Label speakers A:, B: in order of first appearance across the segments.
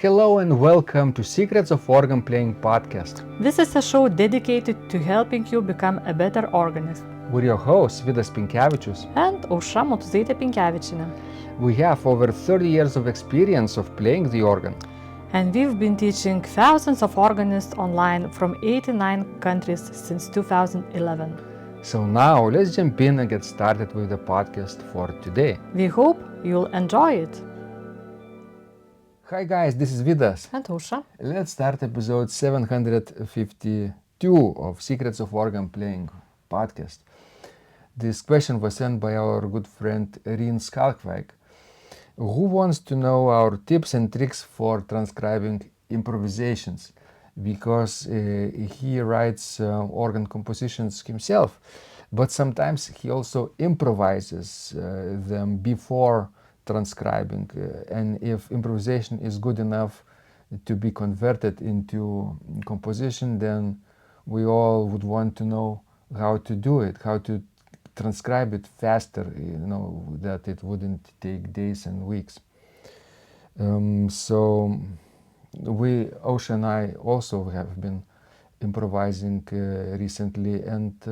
A: Hello and welcome to Secrets of Organ Playing podcast.
B: This is a show dedicated to helping you become a better organist.
A: We're your hosts, Vidas Pinkevičius.
B: And Ausra Pinkevičienė.
A: We have over 30 years of experience of playing the organ.
B: And we've been teaching thousands of organists online from 89 countries since 2011.
A: So now let's jump in and get started with the podcast for today.
B: We hope you'll enjoy it.
A: Hi guys, this is Vidas.
B: And Ausra.
A: Let's start episode 752 of Secrets of Organ Playing podcast. This question was sent by our good friend Rien Skalkvijk, who wants to know our tips and tricks for transcribing improvisations, because he writes organ compositions himself, but sometimes he also improvises them before transcribing, and if improvisation is good enough to be converted into composition, then we all would want to know how to do it, how to transcribe it faster, that it wouldn't take days and weeks. So Ausra and I also have been improvising recently and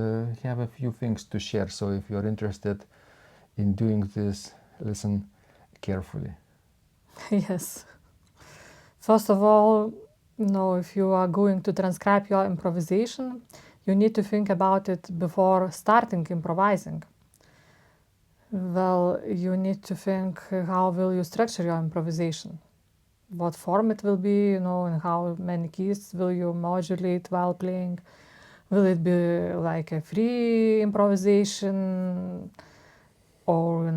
A: have a few things to share. So if you're interested in doing this, listen carefully.
B: Yes. First of all, if you are going to transcribe your improvisation, you need to think about it before starting improvising. Well, you need to think how will you structure your improvisation, what form it will be, and how many keys will you modulate while playing. Will it be like a free improvisation, or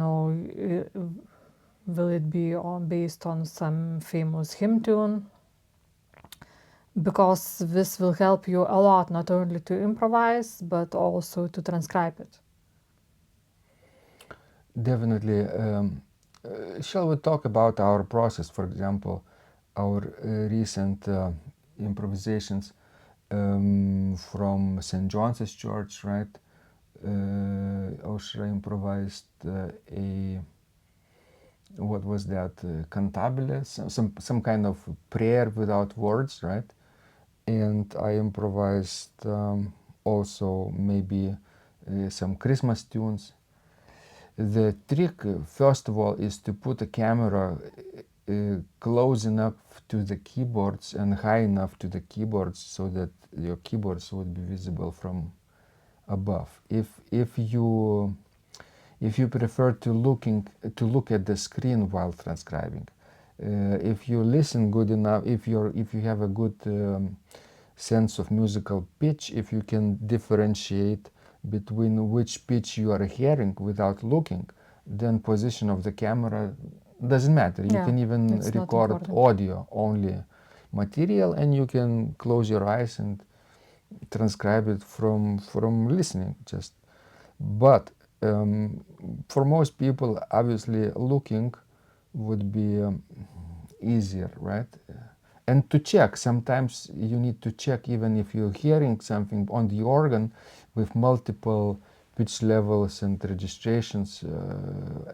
B: will it be based on some famous hymn tune? Because this will help you a lot, not only to improvise, but also to transcribe it.
A: Definitely. Shall we talk about our process? For example, our recent improvisations from St. John's Church, right? Ausra improvised what was that? Cantabile, some kind of prayer without words, right? And I improvised also maybe some Christmas tunes. The trick, first of all, is to put a camera close enough to the keyboards and high enough to the keyboards so that your keyboards would be visible from above. If you prefer to look at the screen while transcribing, if you listen good enough, if you have a good sense of musical pitch, if you can differentiate between which pitch you are hearing without looking, then position of the camera doesn't matter. You can even record audio only material, and you can close your eyes and transcribe it from listening just. But for most people, obviously looking would be easier, right? And to check, sometimes you need to check even if you're hearing something on the organ with multiple pitch levels and registrations,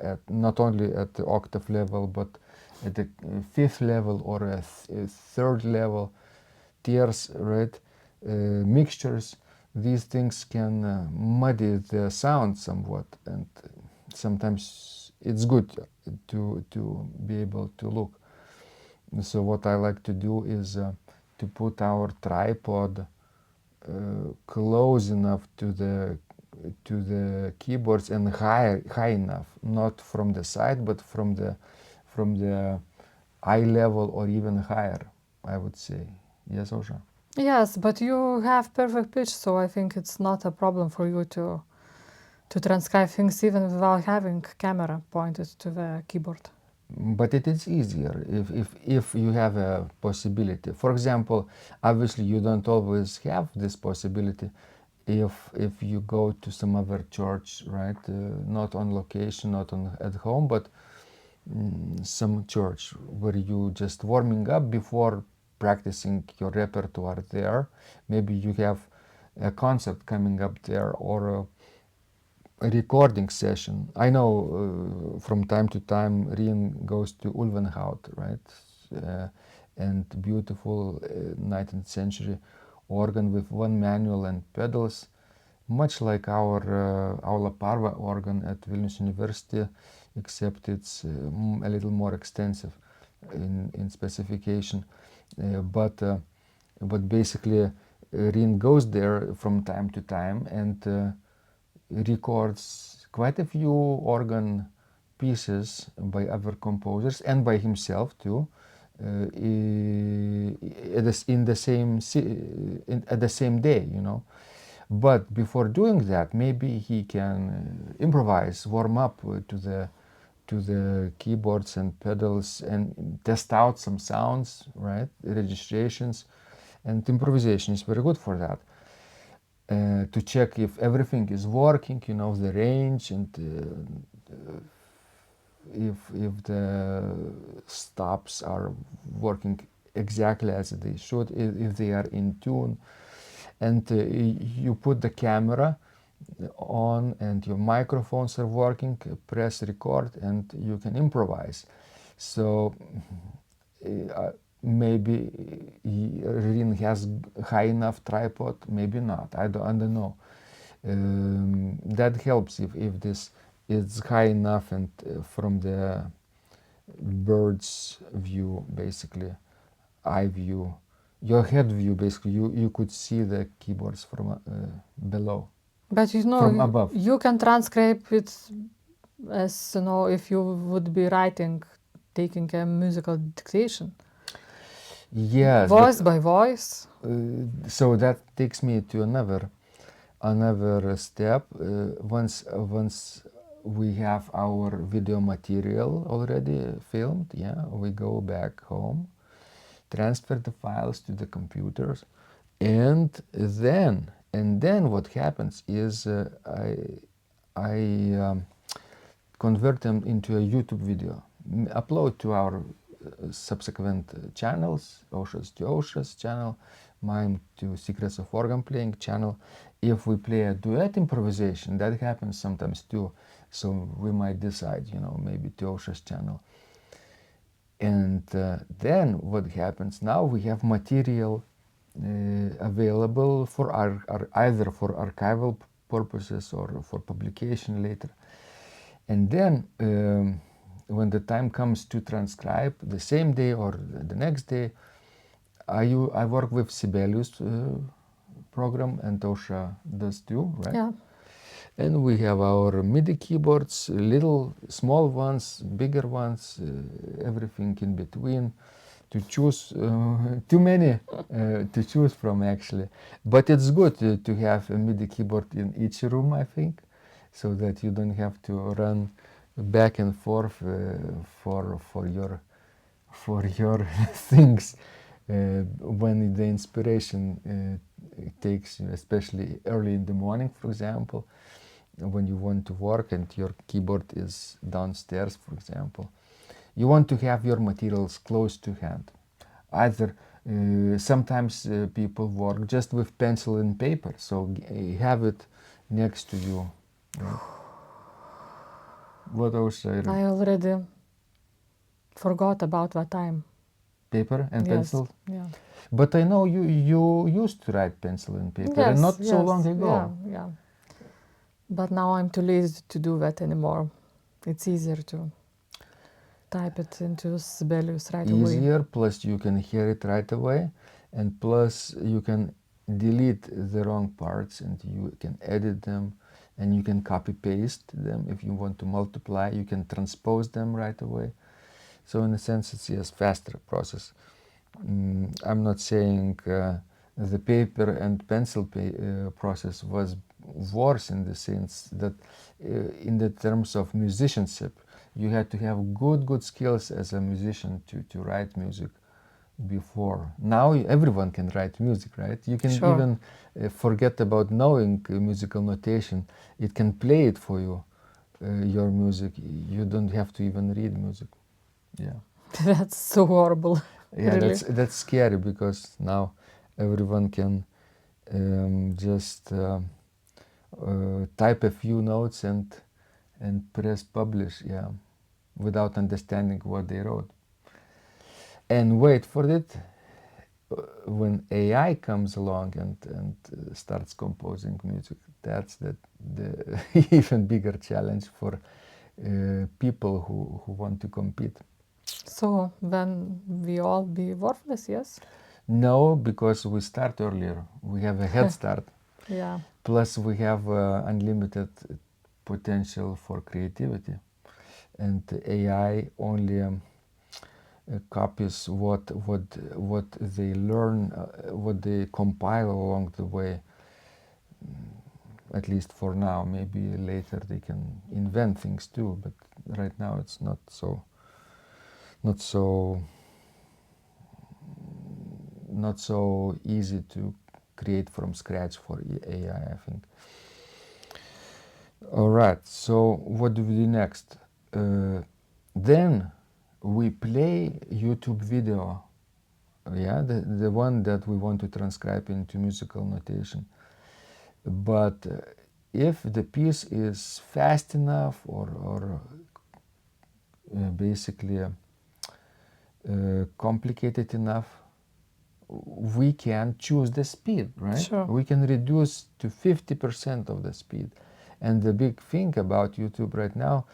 A: at not only at the octave level, but at the fifth level or a third level, tiers, right? Mixtures. These things can muddy the sound somewhat, and sometimes it's good to be able to look. So what I like to do is to put our tripod close enough to the keyboards and high enough, not from the side, but from the eye level or even higher, I would say. Yes, Ausra?
B: Yes, but you have perfect pitch, so I think it's not a problem for you to transcribe things even without having camera pointed to the keyboard.
A: But it is easier if you have a possibility. For example, obviously you don't always have this possibility if you go to some other church, right? Not on location, not at home, but some church where you just warming up before practicing your repertoire there. Maybe you have a concert coming up there or a recording session. I know from time to time Rien goes to Ulvenhout, right? and beautiful 19th century organ with one manual and pedals, much like our Aula Parva organ at Vilnius University, except it's a little more extensive in specification. But basically, Rin goes there from time to time and records quite a few organ pieces by other composers and by himself too, at the same day, you know. But before doing that, maybe he can improvise, warm up to the keyboards and pedals and test out some sounds, right? Registrations, and improvisation is very good for that. To check if everything is working, you know, the range, and if the stops are working exactly as they should, if they are in tune. And you put the camera on and your microphones are working, press record and you can improvise. So maybe Rin has high enough tripod, maybe not, I don't know. That helps if this is high enough and from the bird's view, basically, eye view, your head view, basically, you could see the keyboards from below.
B: But you know,
A: From above.
B: you can transcribe it as, you know, if you would be writing, taking a musical dictation.
A: Yes.
B: Voice by voice.
A: So that takes me to another step. Once we have our video material already filmed, yeah, we go back home, transfer the files to the computers, and then what happens is I convert them into a YouTube video, upload to our subsequent channels, Aušra's to Aušra's channel, mine to Secrets of Organ Playing channel. If we play a duet improvisation, that happens sometimes too, so we might decide, you know, maybe to Aušra's channel. And then what happens now, we have material available for either for archival purposes or for publication later. And then when the time comes to transcribe, the same day or the next day, I work with Sibelius program, and Aušra does too, right?
B: Yeah.
A: And we have our MIDI keyboards, little small ones, bigger ones, everything in between, to choose, too many to choose from actually. But it's good to have a MIDI keyboard in each room, I think, so that you don't have to run back and forth for your things when the inspiration takes you, especially early in the morning, for example, when you want to work and your keyboard is downstairs, for example. You want to have your materials close to hand. Either sometimes people work just with pencil and paper, so have it next to you. Right? What else?
B: I already forgot about that time.
A: Paper and
B: Yes.
A: pencil?
B: Yeah.
A: But I know you used to write pencil and paper, and not so long ago.
B: Yeah. But now I'm too lazy to do that anymore. It's easier to type it into Sibelius right away.
A: Easier, plus you can hear it right away, and plus you can delete the wrong parts and you can edit them, and you can copy paste them. If you want to multiply, you can transpose them right away. So in a sense, it's a faster process. I'm not saying the paper and pencil process was worse in the sense that in the terms of musicianship, you had to have good skills as a musician to write music before. Now everyone can write music, right? You can
B: Sure.
A: even forget about knowing musical notation. It can play it for you, your music. You don't have to even read music. Yeah.
B: That's so horrible.
A: Yeah,
B: Really.
A: that's scary, because now everyone can just type a few notes and press publish, yeah, without understanding what they wrote. And wait for it, when AI comes along and starts composing music, that's the even bigger challenge for people who want to compete.
B: So then we all be worthless, yes?
A: No, because we start earlier. We have a head start.
B: Yeah.
A: Plus, we have unlimited potential for creativity. And AI only copies what they learn, what they compile along the way. At least for now. Maybe later they can invent things too, but right now it's not so easy to create from scratch for AI, I think. All right, so what do we do next? Then we play YouTube video, yeah, the one that we want to transcribe into musical notation. But if the piece is fast enough or basically complicated enough, we can choose the speed, right?
B: Sure.
A: We can reduce to 50% of the speed. And the big thing about YouTube right now,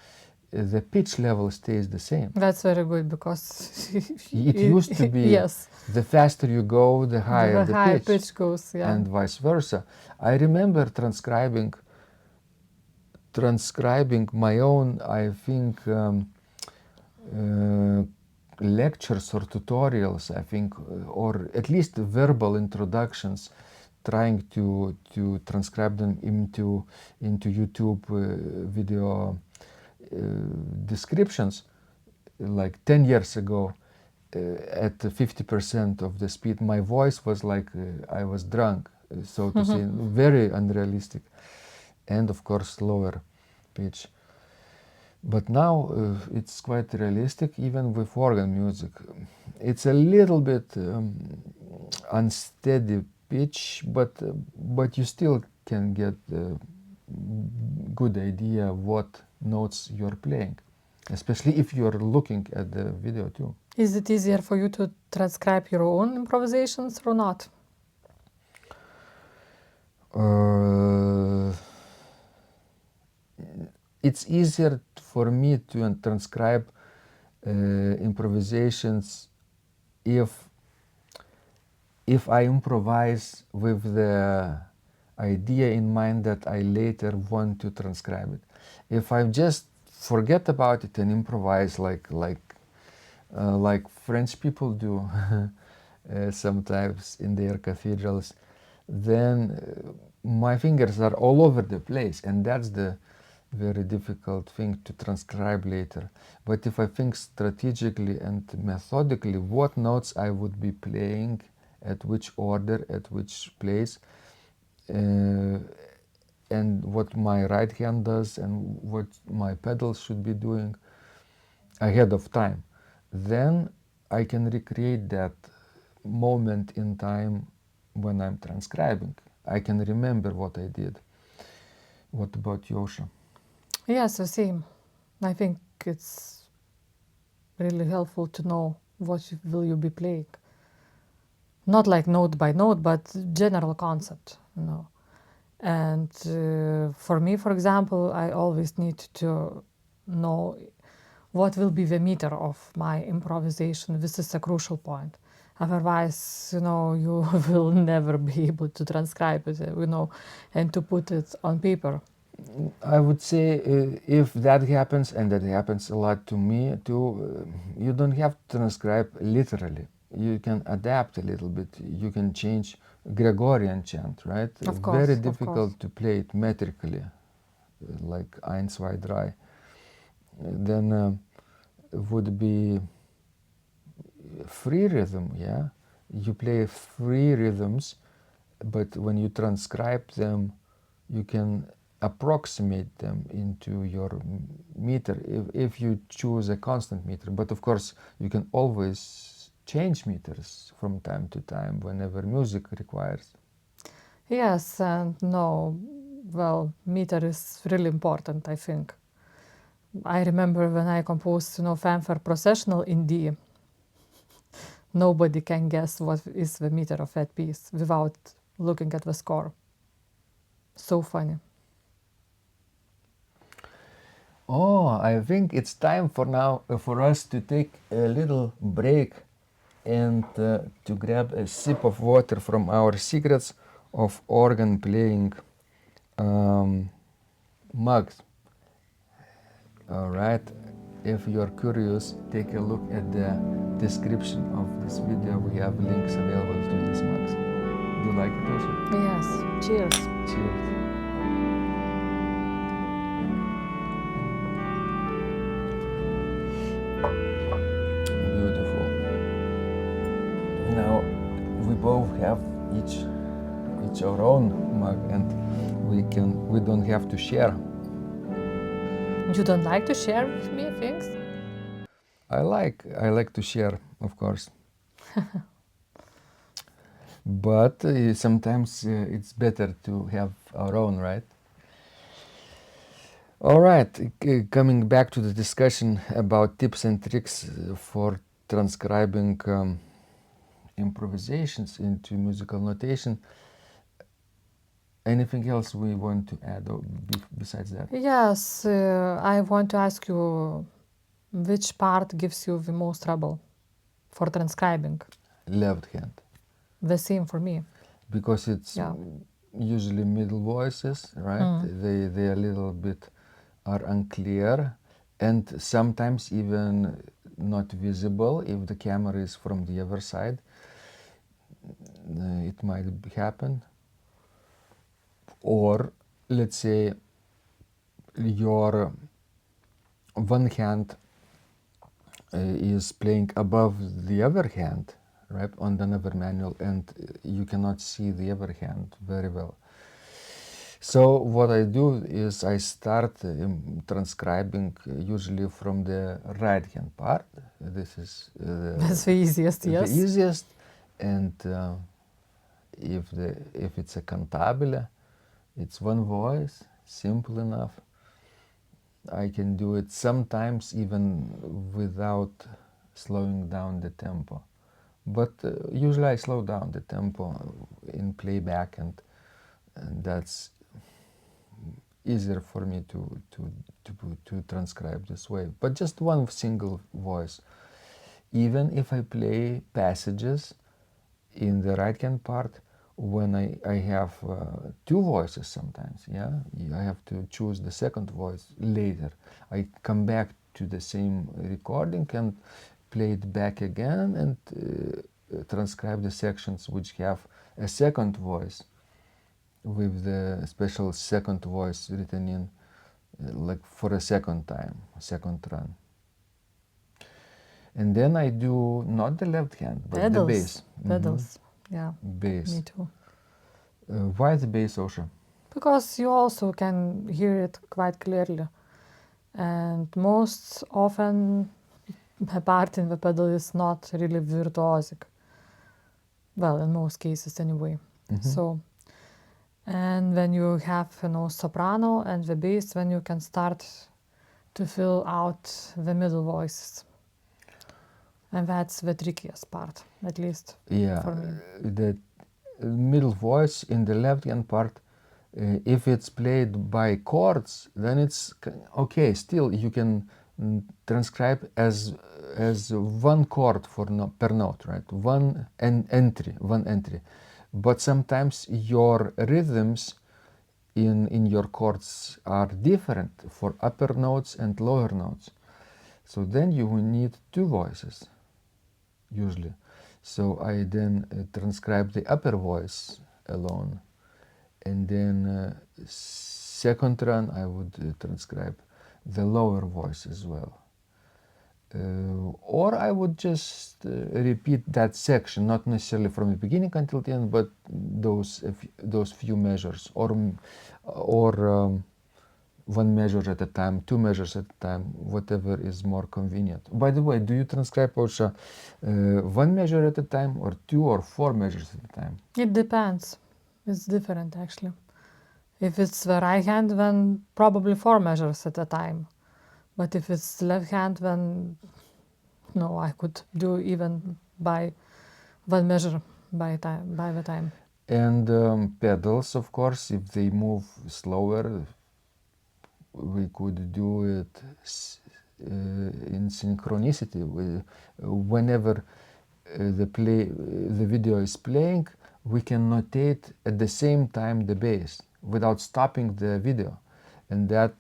A: the pitch level stays the same.
B: That's very good because
A: It used to be
B: yes,
A: the faster you go, the higher the
B: high
A: pitch,
B: pitch goes, yeah.
A: and vice versa. I remember transcribing my own, I think, lectures or tutorials, I think, or at least verbal introductions, trying to transcribe them into YouTube video descriptions, like 10 years ago. At 50% of the speed, my voice was like I was drunk, so to say, very unrealistic, and of course lower pitch. But now it's quite realistic, even with organ music. It's a little bit unsteady pitch, but you still can get a good idea what notes you're playing, especially if you're looking at the video too.
B: Is it easier for you to transcribe your own improvisations or not?
A: It's easier for me to transcribe improvisations if I improvise with the idea in mind that I later want to transcribe it. If I just forget about it and improvise like French people do sometimes in their cathedrals, then my fingers are all over the place, and that's the very difficult thing to transcribe later. But if I think strategically and methodically what notes I would be playing, at which order, at which place, and what my right hand does and what my pedals should be doing ahead of time, then I can recreate that moment in time when I'm transcribing. I can remember what I did. What about you, Ausra?
B: Yes, the same. I think it's really helpful to know what will you be playing. Not like note by note, but general concept, you know. And for me, for example, I always need to know what will be the meter of my improvisation. This is a crucial point. Otherwise, you know, you will never be able to transcribe it, you know, and to put it on paper.
A: I would say if that happens, and that happens a lot to me too, you don't have to transcribe literally. You can adapt a little bit. You can change Gregorian chant, right?
B: Of course,
A: Very
B: of
A: difficult
B: course.
A: to play it metrically, like 1, 2, 3. Then would be free rhythm, yeah? You play free rhythms, but when you transcribe them, you can approximate them into your meter if you choose a constant meter. But of course, you can always change meters from time to time whenever music requires.
B: Yes, and no, well, meter is really important, I think. I remember when I composed, you know, Fanfare Processional in D. nobody can guess what is the meter of that piece without looking at the score. So funny.
A: Oh, I think it's time for us to take a little break and to grab a sip of water from our Secrets of Organ Playing mugs. All right. If you're curious, take a look at the description of this video. We have links available to these mugs. Do you like it also?
B: Yes. Cheers.
A: Cheers. Beautiful. Now we both have each our own mug, and we don't have to share.
B: You don't like to share with me things?
A: I like to share, of course. But sometimes it's better to have our own, right? All right, coming back to the discussion about tips and tricks for transcribing improvisations into musical notation. Anything else we want to add besides that?
B: Yes, I want to ask you, which part gives you the most trouble for transcribing?
A: Left hand.
B: The same for me.
A: Because it's usually middle voices, right? They a little bit are unclear and sometimes even not visible if the camera is from the other side. It might happen. Or let's say your one hand is playing above the other hand, right, on another manual, and you cannot see the other hand very well. So what I do is I start transcribing usually from the right hand part. This is
B: That's the easiest, yes.
A: the easiest, and if it's a cantabile, it's one voice, simple enough. I can do it sometimes even without slowing down the tempo. But usually I slow down the tempo in playback, and that's easier for me to transcribe this way. But just one single voice. Even if I play passages in the right hand part, when I have two voices sometimes, I have to choose the second voice later. I come back to the same recording and play it back again and transcribe the sections which have a second voice with the special second voice written in like for a second time, a second run. And then I do not the left hand, but
B: pedals.
A: the bass.
B: Pedals, yeah.
A: Bass.
B: Me too.
A: Why the bass, Ausra?
B: Because you also can hear it quite clearly. And most often a part in the pedal is not really virtuosic. Well, in most cases anyway. So, and when you have, soprano and the bass, then you can start to fill out the middle voices. And that's the trickiest part, at least for me.
A: The middle voice in the left hand part, if it's played by chords, then it's okay. Still, you can transcribe as one chord per note, right? One entry. But sometimes your rhythms in your chords are different for upper notes and lower notes. So then you will need two voices, usually. So I then transcribe the upper voice alone. And then second run, I would transcribe the lower voice as well. Or I would just repeat that section, not necessarily from the beginning until the end, but those few measures, or one measure at a time, two measures at a time, whatever is more convenient. By the way, do you transcribe also one measure at a time, or two or four measures at a time?
B: It depends. It's different, actually. If it's the right hand, then probably four measures at a time. But if it's left hand, then no, I could do even by one measure by the time.
A: And pedals, of course, if they move slower, we could do it in synchronicity. Whenever the video is playing, we can notate at the same time the bass without stopping the video, and that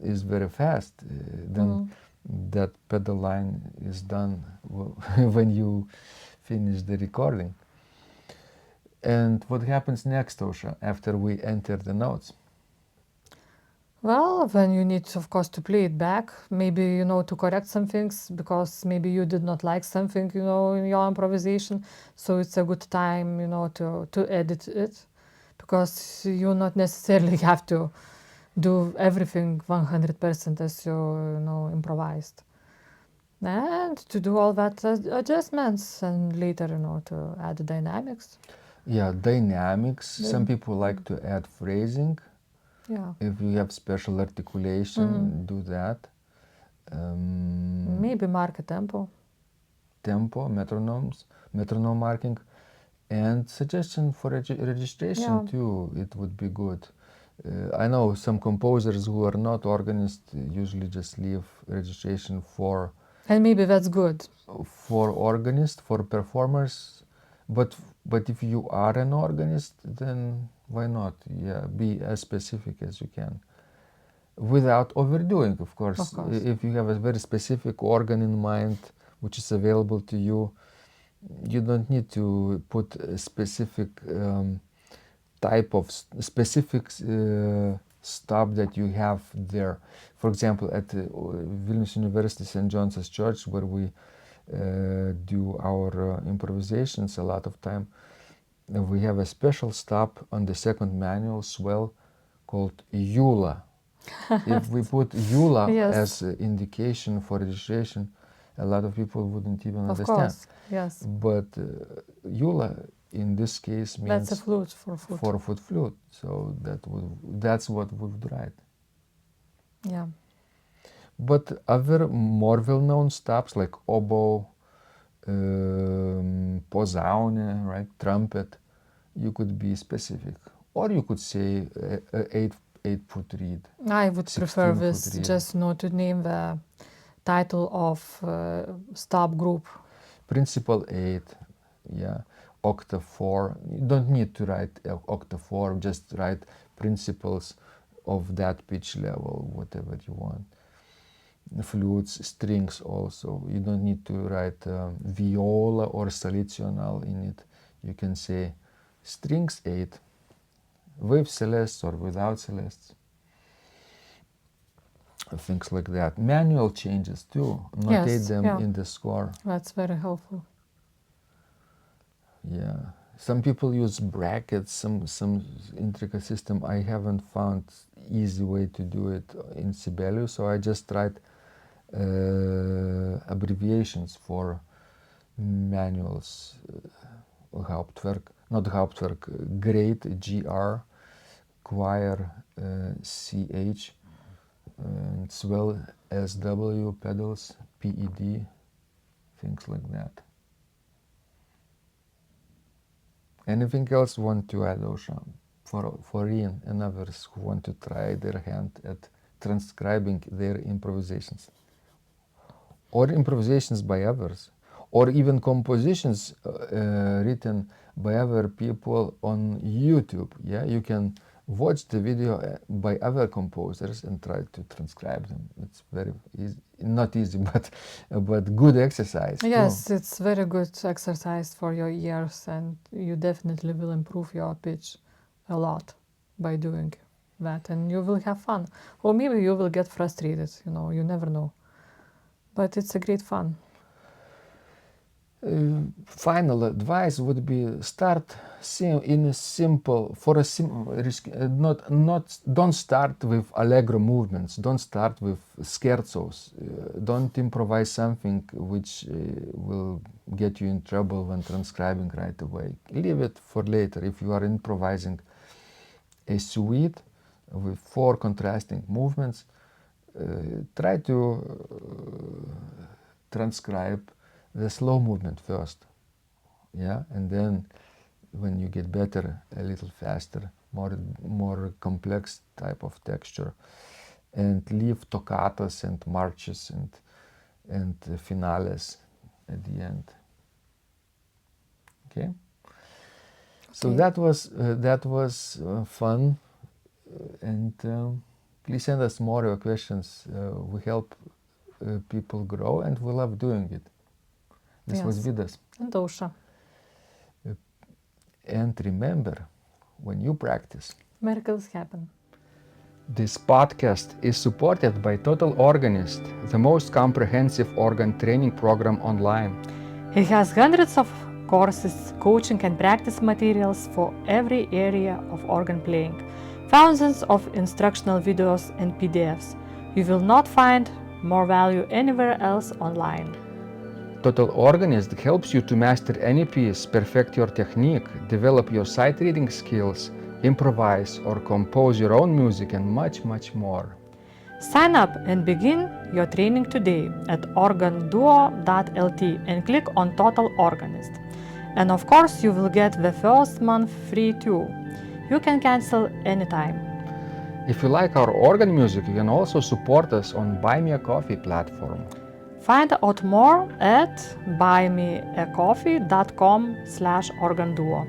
A: is very fast. Then that pedal line is done when you finish the recording. And what happens next, Ausra, after we enter the notes?
B: Well, then you need, of course, to play it back, maybe, to correct some things, because maybe you did not like something, in your improvisation. So it's a good time, to edit it, because you not necessarily have to do everything 100% as you, improvised. And to do all that adjustments and later, to add dynamics.
A: Yeah, dynamics. Some people like to add phrasing.
B: Yeah.
A: If you have special articulation, do that.
B: Maybe mark a tempo.
A: Tempo, metronome marking, and suggestion for registration too. It would be good. I know some composers who are not organists usually just leave registration for.
B: And maybe that's good.
A: For organist, for performers, but if you are an organist, then why not? Yeah, be as specific as you can, without overdoing, of course.
B: Of course.
A: If you have a very specific organ in mind, which is available to you, you don't need to put a specific type of specific stop that you have there. For example, at Vilnius University St. John's Church, where we do our improvisations a lot of time, we have a special stop on the second manual swell called EULA. If we put EULA as an indication for registration, a lot of people wouldn't even understand.
B: Of course, yes.
A: But EULA in this case means
B: that's a flute for foot.
A: For foot flute, so that's what we would write.
B: Yeah.
A: But other more well-known stops like oboe, posaune, right, trumpet, you could be specific, or you could say 8-foot reed.
B: I would prefer this just to name the title of stop group.
A: Principal 8, yeah. Octave 4. You don't need to write octave 4, just write principles of that pitch level, whatever you want. Flutes, strings also. You don't need to write viola or salizional in it. You can say strings 8, with celestes or without celestes. Things like that. Manual changes too. Notate them in the score.
B: That's very helpful.
A: Yeah. Some people use brackets, some intricate system. I haven't found easy way to do it in Sibelius, so I just tried abbreviations for manuals. Hauptwerk, not Hauptwerk, Great, GR, Choir, CH, and Swell, SW, pedals, PED, things like that. Anything else you want to add, Ausra, for Ian and others who want to try their hand at transcribing their improvisations? Or improvisations by others, or even compositions written by other people on YouTube. Yeah, you can watch the video by other composers and try to transcribe them. It's very easy, not easy, but good exercise.
B: Yes, it's very good exercise for your ears, and you definitely will improve your pitch a lot by doing that, and you will have fun. Or maybe you will get frustrated, you never know. But it's a great fun.
A: Final advice would be start in a simple, don't start with allegro movements, don't start with scherzos, don't improvise something which will get you in trouble when transcribing right away. Leave it for later. If you are improvising a suite with 4 contrasting movements, try to transcribe the slow movement first. yeah, and then when you get better, a little faster, more complex type of texture, and leave toccatas and marches and finales at the end. Okay. So that was fun, and please send us more of your questions. We help people grow, and we love doing it. This was Vidas.
B: And Ausra.
A: And remember, when you practice,
B: Miracles happen.
A: This podcast is supported by Total Organist, the most comprehensive organ training program online.
B: It has hundreds of courses, coaching and practice materials for every area of organ playing, thousands of instructional videos and PDFs. You will not find more value anywhere else online.
A: Total Organist helps you to master any piece, perfect your technique, develop your sight reading skills, improvise or compose your own music, and much, much more.
B: Sign up and begin your training today at organduo.lt and click on Total Organist. And of course, you will get the first month free too. You can cancel anytime.
A: If you like our organ music, you can also support us on Buy Me a Coffee platform.
B: Find out more at buymeacoffee.com/organduo.